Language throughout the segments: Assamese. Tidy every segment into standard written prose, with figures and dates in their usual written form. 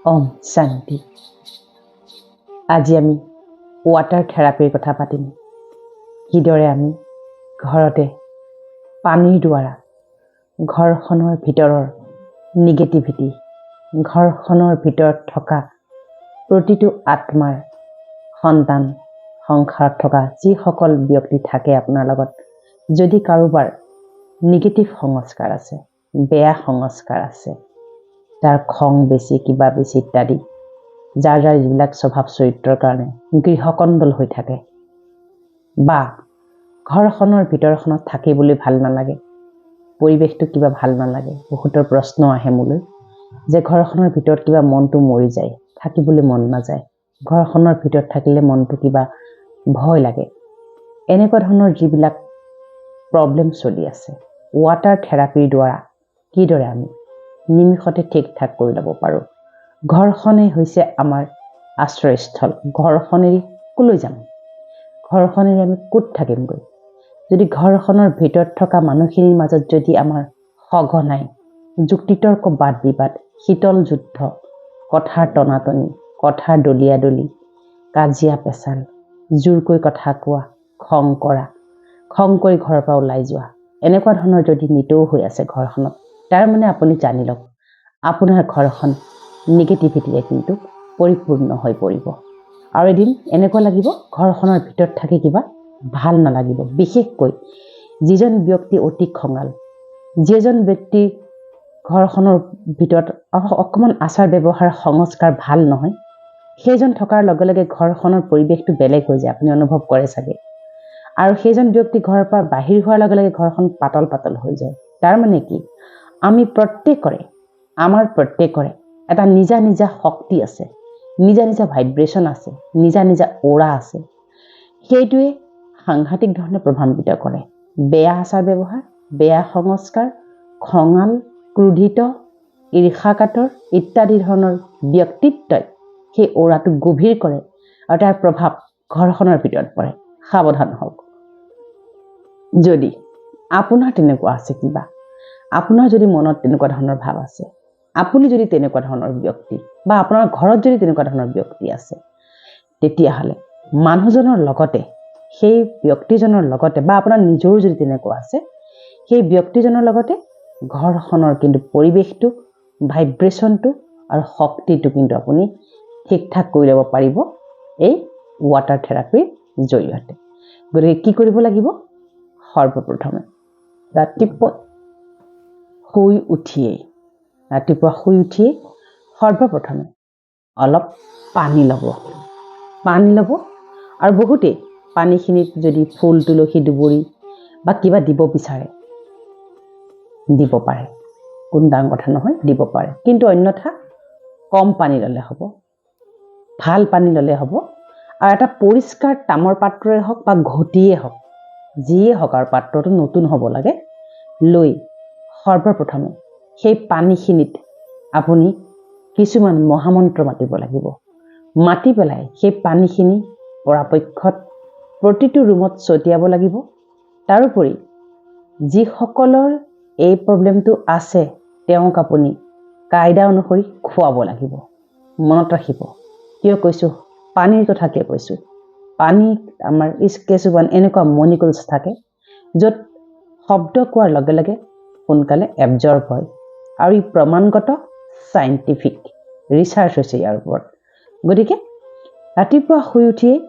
ওম শান্তি। আজি আমি ৱাটাৰ থেৰাপিৰ কথা পাতিম। কিদৰে আমি ঘৰতে পানীৰ দ্বাৰা ঘৰখনৰ ভিতৰৰ নিগেটিভিটি, ঘৰখনৰ ভিতৰত থকা প্ৰতিটো আত্মাৰ সন্তান সংসাৰত থকা যিসকল ব্যক্তি থাকে আপোনাৰ লগত, যদি কাৰোবাৰ নিগেটিভ সংস্কাৰ আছে, বেয়া সংস্কাৰ আছে, তাৰ খং বেছি, কিবা বেছি ইত্যাদি, যাৰ যিবিলাক স্বভাৱ চৰিত্ৰৰ কাৰণে গৃহকণ্ডল হৈ থাকে বা ঘৰখনৰ ভিতৰখনত থাকিবলৈ ভাল নালাগে, পৰিৱেশটো কিবা ভাল নালাগে, বহুতৰ প্ৰশ্ন আহে মোলৈ যে ঘৰখনৰ ভিতৰত কিবা মনটো মৰি যায়, থাকিবলৈ মন নাযায়, ঘৰখনৰ ভিতৰত থাকিলে মনটো কিবা ভয় লাগে, এনেকুৱা ধৰণৰ যিবিলাক প্ৰব্লেম চলি আছে, ৱাটাৰ থেৰাপিৰ দ্বাৰা কিদৰে আমি নিমিষতে ঠিক ঠাক কৰি ল'ব পাৰোঁ। ঘৰখনেই হৈছে আমাৰ আশ্ৰয়স্থল। ঘৰখনেই কলৈ যাম, ঘৰখনেই আমি ক'ত থাকিমগৈ। যদি ঘৰখনৰ ভিতৰত থকা মানুহখিনিৰ মাজত যদি আমাৰ সঘনাই যুক্তিতৰ্ক, বাদ বিবাদ, শীতল যুদ্ধ, কথাৰ টনাটনি, কথাৰ দলিয়াদলি, কাজিয়া পেচাল, জোৰকৈ কথা কোৱা, খং কৰা, খং কৰি ঘৰৰ পৰা ওলাই যোৱা, এনেকুৱা ধৰণৰ যদি নিতৌ হৈ আছে ঘৰখনত, তাৰ মানে আপুনি জানি লওক আপোনাৰ ঘৰখন নিগেটিভিটিৰে কিন্তু পৰিপূৰ্ণ হৈ পৰিব। আৰু এদিন এনেকুৱা লাগিব ঘৰখনৰ ভিতৰত থাকি কিবা ভাল নালাগিব। বিশেষকৈ যিজন ব্যক্তি অতি খঙাল, যিজন ব্যক্তি ঘৰখনৰ ভিতৰত অকণমান আচাৰ ব্যৱহাৰ সংস্কাৰ ভাল নহয়, সেইজন থকাৰ লগে লগে ঘৰখনৰ পৰিৱেশটো বেলেগ হৈ যায়, আপুনি অনুভৱ কৰে চাগে। আৰু সেইজন ব্যক্তি ঘৰৰ পৰা বাহিৰ হোৱাৰ লগে লগে ঘৰখন পাতল পাতল হৈ যায়। তাৰ মানে কি, আমাৰ প্ৰত্যেকৰে এটা নিজা নিজা শক্তি আছে, নিজা নিজা ভাইব্ৰেশ্যন আছে, নিজা নিজা অ'ৰা আছে। সেইটোৱে সাংঘাতিক ধৰণে প্ৰভাৱান্বিত কৰে। বেয়া আচাৰ ব্যৱহাৰ, বেয়া সংস্কাৰ, খঙাল, ক্ৰোধিত, ঈৰ্ষাকাতৰ ইত্যাদি ধৰণৰ ব্যক্তিত্বই সেই অ'ৰাটো গভীৰ কৰে আৰু তাৰ প্ৰভাৱ ঘৰখনৰ ভিতৰত পৰে। সাৱধান হওক। যদি আপোনাৰ তেনেকুৱা আছে, কিবা আপোনাৰ যদি মনত তেনেকুৱা ধৰণৰ ভাৱ আছে, আপুনি যদি তেনেকুৱা ধৰণৰ ব্যক্তি বা আপোনাৰ ঘৰত যদি তেনেকুৱা ধৰণৰ ব্যক্তি আছে, তেতিয়াহ'লে মানুহজনৰ লগতে, সেই ব্যক্তিজনৰ লগতে বা আপোনাৰ নিজৰো যদি তেনেকুৱা আছে, সেই ব্যক্তিজনৰ লগতে ঘৰখনৰ কিন্তু পৰিৱেশটো, ভাইব্ৰেশ্যনটো আৰু শক্তিটো কিন্তু আপুনি ঠিক ঠাক কৰি ল'ব পাৰিব এই ৱাটাৰ থেৰাপিৰ জৰিয়তে। গতিকে কি কৰিব লাগিব? সৰ্বপ্ৰথমে ৰাতিপুৱা শুই উঠিয়েই সৰ্বপ্ৰথমে অলপ পানী ল'ব আৰু বহুতেই পানীখিনিত যদি ফুল, তুলসী, দুবৰি বা কিবা দিব বিচাৰে দিব পাৰে, কোনো ডাঙৰ কথা নহয়, দিব পাৰে। কিন্তু অন্যথা কম পানী ল'লে হ'ব, ভাল পানী ল'লে হ'ব। আৰু এটা পৰিষ্কাৰ তামৰ পাত্ৰই হওক বা ঘটিয়ে হওক, যিয়ে হওক, আৰু পাত্ৰটো নতুন হ'ব লাগে, লৈ সৰ্বপ্ৰথমে সেই পানীখিনিত আপুনি কিছুমান মহামন্ত্ৰ মাতিব লাগিব। মাতি পেলাই সেই পানীখিনি পৰাপক্ষত প্ৰতিটো ৰুমত ছটিয়াব লাগিব। তাৰোপৰি যিসকলৰ এই প্ৰব্লেমটো আছে, তেওঁক আপুনি কায়দা অনুসৰি খুৱাব লাগিব। মনত ৰাখিব, কিয় কৈছোঁ, পানীৰ কথা কিয় কৈছোঁ। পানীত আমাৰ কিছুমান এনেকুৱা মলিকুলছ থাকে য'ত শব্দ কোৱাৰ লগে লগে সোনকালে এবজৰ্ব হয়, আৰু ই প্ৰমাণগত, চাইণ্টিফিক ৰিচাৰ্চ হৈছে ইয়াৰ ওপৰত। গতিকে ৰাতিপুৱা শুই উঠিয়েই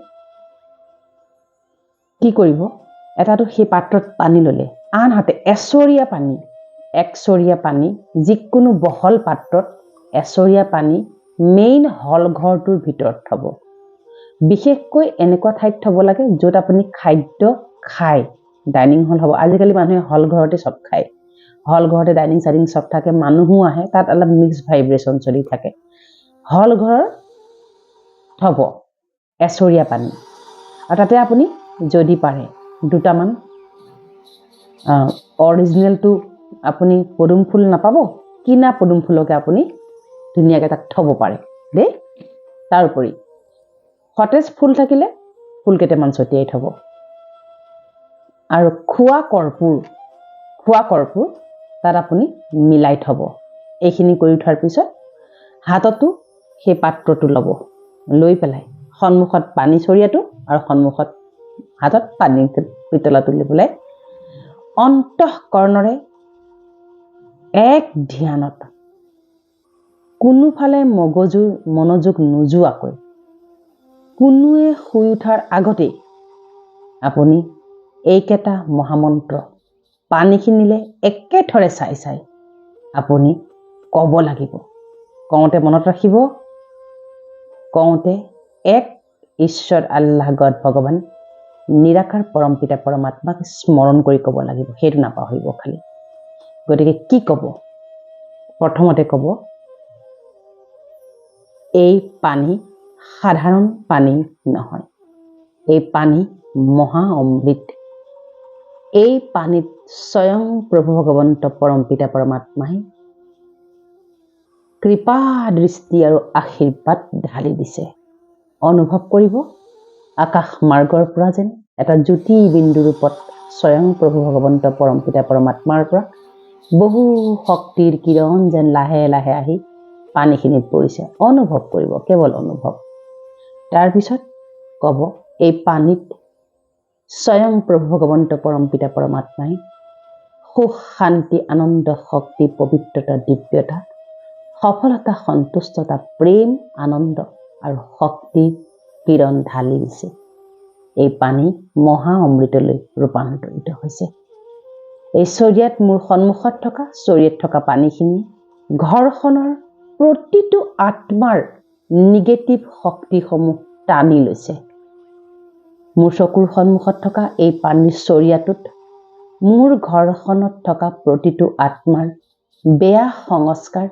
কি কৰিব, এটাতো সেই পাত্ৰত পানী ল'লে, আনহাতে একচৰীয়া পানী যিকোনো বহল পাত্ৰত এচৰীয়া পানী মেইন হল ঘৰটোৰ ভিতৰত থ'ব। বিশেষকৈ এনেকুৱা ঠাইত থ'ব লাগে য'ত আপুনি খাদ্য খায়। ডাইনিং হল হ'ব, আজিকালি মানুহে হল ঘৰতে চব খায়, হল ঘৰতে ডাইনিং চাইনিং চব থাকে, মানুহো আহে, তাত অলপ মিক্স ভাইব্ৰেশ্যন চলি থাকে। হল ঘৰ থ'ব এচৰীয়া পানী, আৰু তাতে আপুনি যদি পাৰে দুটামান অৰিজিনেলটো আপুনি পদুম ফুল নাপাব, কিনা পদুম ফুলকে আপুনি ধুনীয়াকৈ তাত থ'ব পাৰে দেই। তাৰোপৰি সতেজ ফুল থাকিলে ফুল কেইটামান ছটিয়াই থ'ব। আৰু খোৱা কৰ্পূৰ তাত আপুনি মিলাই থ'ব। এইখিনি কৰি থোৱাৰ পিছত হাততো সেই পাত্ৰটো ল'ব, লৈ পেলাই সন্মুখত পানী চৰিয়াটো আৰু সন্মুখত হাতত পানী পিতলা তুলি পেলাই অন্তঃকৰণৰে এক ধ্যানত কোনোফালে মনোযোগ নোযোৱাকৈ কোনোৱে শুই উঠাৰ আগতেই আপুনি এইকেইটা মহামন্ত্ৰ পানীখিনিলে একেথৰে চাই আপুনি ক'ব লাগিব। কওঁতে মনত ৰাখিব, কওঁতে এক ঈশ্বৰ আল্লাহ গড ভগৱান নিৰাকাৰ পৰম পিতা পৰমাত্মাক স্মৰণ কৰি ক'ব লাগিব, সেইটো নাপাহৰিব খালি। গতিকে কি ক'ব? প্ৰথমতে ক'ব, এই পানী সাধাৰণ পানী নহয়, এই পানী মহা অমৃত। এই পানীত স্বয়ং প্ৰভু ভগৱন্ত পৰম পিতা পৰমাত্মাই কৃপা দৃষ্টি আৰু আশীৰ্বাদ ঢালি দিছে। অনুভৱ কৰিব, আকাশ মাৰ্গৰ পৰা যেন এটা জ্যোতি বিন্দু ৰূপত স্বয়ং প্ৰভু ভগৱন্ত পৰম পিতা পৰমাত্মাৰ পৰা বহু শক্তিৰ কিৰণ যেন লাহে লাহে আহি পানীখিনিত পৰিছে। অনুভৱ কৰিব, কেৱল অনুভৱ। তাৰপিছত ক'ব, এই পানীত স্বয়ং প্ৰভু ভগৱন্ত পৰম পিতা পৰমাত্মাই সুখ শান্তি আনন্দ শক্তি পবিত্ৰতা দিব্যতা সফলতা সন্তুষ্টতা প্ৰেম আনন্দ আৰু শক্তি কিৰণ ঢালি দিছে। এই পানী মহা অমৃতলৈ ৰূপান্তৰিত হৈছে। এই চৰিয়াত মোৰ সন্মুখত থকা চৰিয়াত থকা পানীখিনি ঘৰখনৰ প্ৰতিটো আত্মাৰ নিগেটিভ শক্তিসমূহ টানি লৈছে। মোৰ চকুৰ সন্মুখত থকা এই পানীৰ চৰিয়াটোত মোৰ ঘৰখনত থকা প্ৰতিটো আত্মাৰ বেয়া সংস্কাৰ,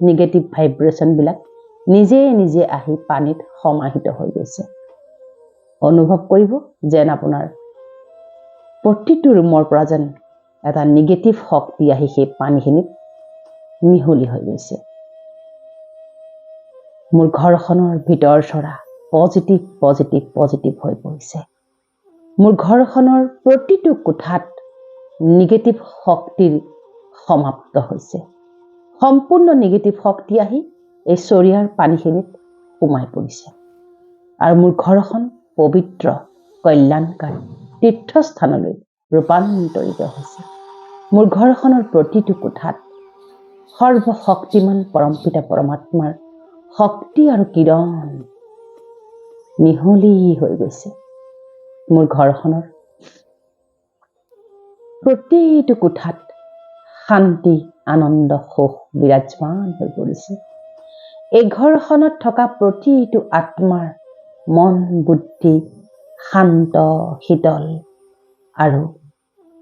নিগেটিভ ভাইব্ৰেশ্যনবিলাক নিজে নিজে আহি পানীত সমাহিত হৈ গৈছে। অনুভৱ কৰিব যেন আপোনাৰ প্ৰতিটো ৰুমৰ পৰা যেন এটা নিগেটিভ শক্তি আহি সেই পানীখিনিত মিহলি হৈ গৈছে। মোৰ ঘৰখনৰ ভিতৰ চৰা পজিটিভ হৈ পৰিছে। মোৰ ঘৰখনৰ প্ৰতিটো কোঠাত নিগেটিভ শক্তিৰ সমাপ্ত হৈছে। সম্পূৰ্ণ নিগেটিভ শক্তি আহি এই চৰিয়াৰ পানীখিনিত সোমাই পৰিছে আৰু মোৰ ঘৰখন পবিত্ৰ কল্যাণকাৰী তীৰ্থস্থানলৈ ৰূপান্তৰিত হৈছে। মোৰ ঘৰখনৰ প্ৰতিটো কোঠাত সৰ্বশক্তিমান পৰমপিতা পৰমাত্মাৰ শক্তি আৰু কিৰণ মিহলি হৈ গৈছে। মোৰ ঘৰখনৰ প্ৰতিটো কোঠাত শান্তি আনন্দ সুখ বিৰাজমান হৈ পৰিছে। এই ঘৰখনত থকা প্ৰতিটো আত্মাৰ মন বুদ্ধি শান্ত শীতল আৰু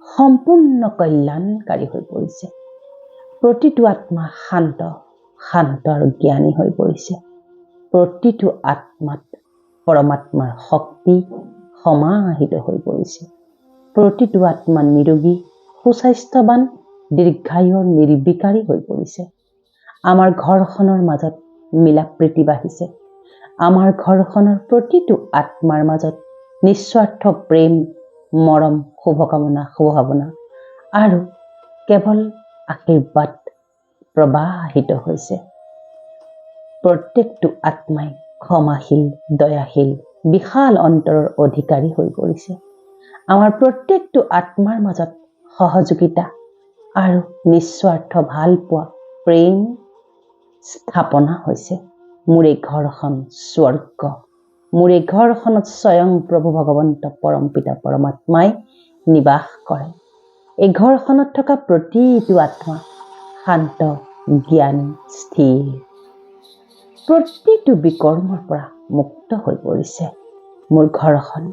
সম্পূৰ্ণ কল্যাণকাৰী হৈ পৰিছে। প্ৰতিটো আত্মা শান্ত আৰু জ্ঞানী হৈ পৰিছে। প্ৰতিটো আত্মাত পৰমাত্মাৰ শক্তি সমাহিত হৈ পৰিছে। প্ৰতিটো আত্মা নিৰোগী সুস্বাস্থ্যৱান দীৰ্ঘায়ু নিৰ্বিকাৰী হৈ পৰিছে। আমাৰ ঘৰখনৰ মাজত মিলা প্ৰীতি বাঢ়িছে। আমাৰ ঘৰখনৰ প্ৰতিটো আত্মাৰ মাজত নিস্বাৰ্থ প্ৰেম মৰম শুভকামনা শুভভাৱনা আৰু কেৱল আশীৰ্বাদ প্ৰবাহিত হৈছে। প্ৰত্যেকটো আত্মাই ক্ষমাশীল দয়াশীল বিশাল অন্তৰৰ অধিকাৰী হৈ পৰিছে। আমাৰ প্ৰত্যেকটো আত্মাৰ মাজত সহযোগিতা আৰু নিস্বাৰ্থ ভাল পোৱা প্ৰেম স্থাপনা হৈছে। মোৰ এই ঘৰখন স্বৰ্গ। মোৰ এই ঘৰখনত স্বয়ং প্ৰভু ভগৱন্ত পৰম পিতা পৰমাত্মাই নিবাস কৰে। এই ঘৰখনত থকা প্ৰতিটো আত্মা শান্ত জ্ঞানী স্থিৰ প্ৰতিটো বিকৰ্মৰ পৰা মুক্ত হৈ পৰিছে। মোৰ ঘৰখন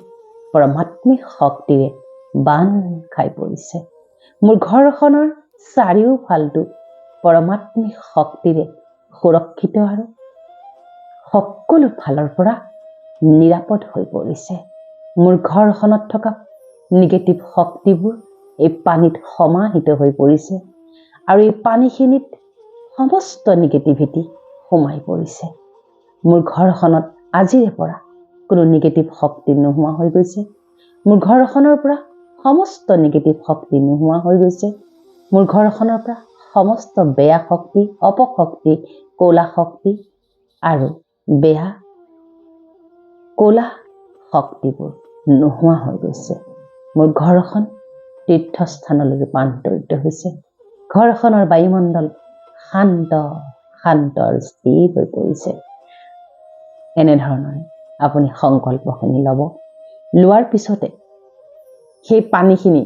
পৰমাত্মিক শক্তিৰে বান খাই পৰিছে। মোৰ ঘৰখনৰ চাৰিওফালটো পৰমাত্মিক শক্তিৰে সুৰক্ষিত আৰু সকলো ফালৰ পৰা নিৰাপদ হৈ পৰিছে। মোৰ ঘৰখনত থকা নিগেটিভ শক্তিবোৰ এই পানীত সমাহিত হৈ পৰিছে আৰু এই পানীখিনিত সমস্ত নিগেটিভিটি সোমাই পৰিছে। মোৰ ঘৰখনত আজিৰে পৰা কোনো নিগেটিভ শক্তি নোহোৱা হৈ গৈছে। মোৰ ঘৰখনৰ পৰা সমস্ত নিগেটিভ শক্তি নোহোৱা হৈ গৈছে। মোৰ ঘৰখনৰ পৰা সমস্ত বেয়া শক্তি অপশক্তি ক'লা শক্তি আৰু বেয়া ক'লা শক্তিবোৰ নোহোৱা হৈ গৈছে। মোৰ ঘৰখন তীৰ্থস্থানলৈ ৰূপান্তৰিত হৈছে। ঘৰখনৰ বায়ুমণ্ডল শান্ত আৰু স্থিৰ হৈ পৰিছে। এনেধৰণে আপুনি সংকল্পখিনি ল'ব। লোৱাৰ পিছতে সেই পানীখিনি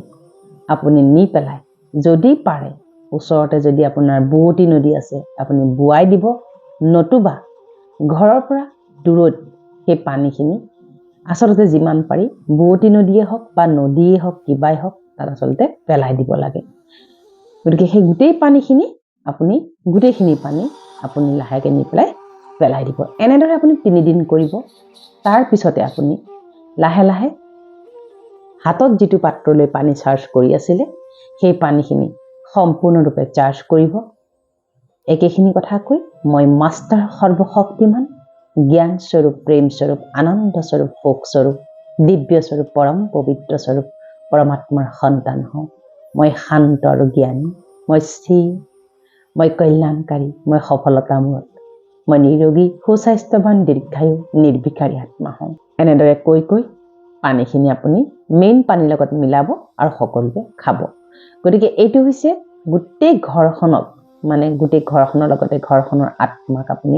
আপুনি নি পেলাই যদি পাৰে ওচৰতে যদি আপোনাৰ বুৱতী নদী আছে আপুনি বোৱাই দিব, নতুবা ঘৰৰ পৰা দূৰত সেই পানীখিনি আচলতে যিমান পাৰি বুৱতী নদীয়ে হওক বা নদীয়ে হওক কিবাই হওক তাত আচলতে পেলাই দিব লাগে। গতিকে সেই গোটেইখিনি পানী আপুনি লাহেকৈ নি পেলাই দিব। এনেদৰে আপুনি 3 দিন কৰিব। তাৰ পিছতে আপুনি লাহে লাহে হাতত যিটো পাত্ৰলৈ পানী চাৰ্জ কৰি আছিলে সেই পানীখিনি সম্পূৰ্ণৰূপে চাৰ্জ কৰিব। একেখিনি কথা কৈ মই মাষ্টাৰ সৰ্বশক্তিমান জ্ঞান স্বৰূপ, প্ৰেম স্বৰূপ, আনন্দ স্বৰূপ, সুখ স্বৰূপ, দিব্য স্বৰূপ, পৰম পবিত্ৰ স্বৰূপ পৰমাত্মাৰ সন্তান হওঁ। মই শান্ত আৰু জ্ঞানী, মই স্থিৰ, মই কল্যাণকাৰী, মই সফলতামূলক, মই নিৰোগী, সুস্বাস্থ্যৱান, দীৰ্ঘায়ু, নিৰ্বিকাৰী আত্মা হওঁ। এনেদৰে কৈ পানীখিনি আপুনি মেইন পানীৰ লগত মিলাব আৰু সকলোকে খাব। গতিকে এইটো হৈছে গোটেই ঘৰখনৰ লগতে ঘৰখনৰ আত্মাক আপুনি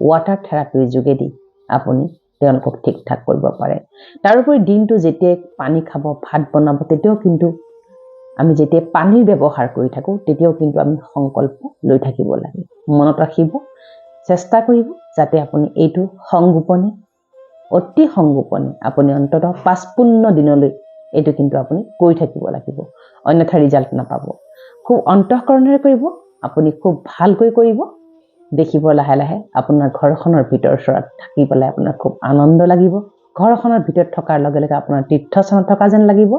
ৱাটাৰ থেৰাপিৰ যোগেদি আপুনি তেওঁলোকক ঠিক ঠাক কৰিব পাৰে। তাৰোপৰি দিনটো যেতিয়াই পানী খাব, ভাত বনাব, তেতিয়াও কিন্তু আমি যেতিয়া পানীৰ ব্যৱহাৰ কৰি থাকোঁ তেতিয়াও কিন্তু আমি সংকল্প লৈ থাকিব লাগে। মনত ৰাখিব, চেষ্টা কৰিব যাতে আপুনি এইটো অতি সংগোপনে আপুনি অন্ততঃ 55 দিনলৈ এইটো কিন্তু আপুনি কৰি থাকিব লাগিব, অন্যথা ৰিজাল্ট নাপাব। খুব অন্তঃকৰণেৰে কৰিব, আপুনি খুব ভালকৈ কৰিব, দেখিব লাহে লাহে আপোনাৰ ঘৰখনৰ ভিতৰ চৰাত থাকি পেলাই আপোনাৰ খুব আনন্দ লাগিব। ঘৰখনৰ ভিতৰত থকাৰ লগে লগে আপোনাৰ তীৰ্থস্থানত থকা যেন লাগিব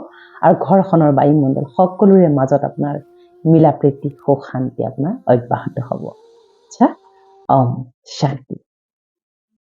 আৰু ঘৰখনৰ বায়ুমণ্ডল সকলোৰে মাজত আপোনাৰ মিলা প্ৰীতি, সুখ শান্তি আপোনাৰ অব্যাহত হ'ব। আচ্ছা, শান্তি।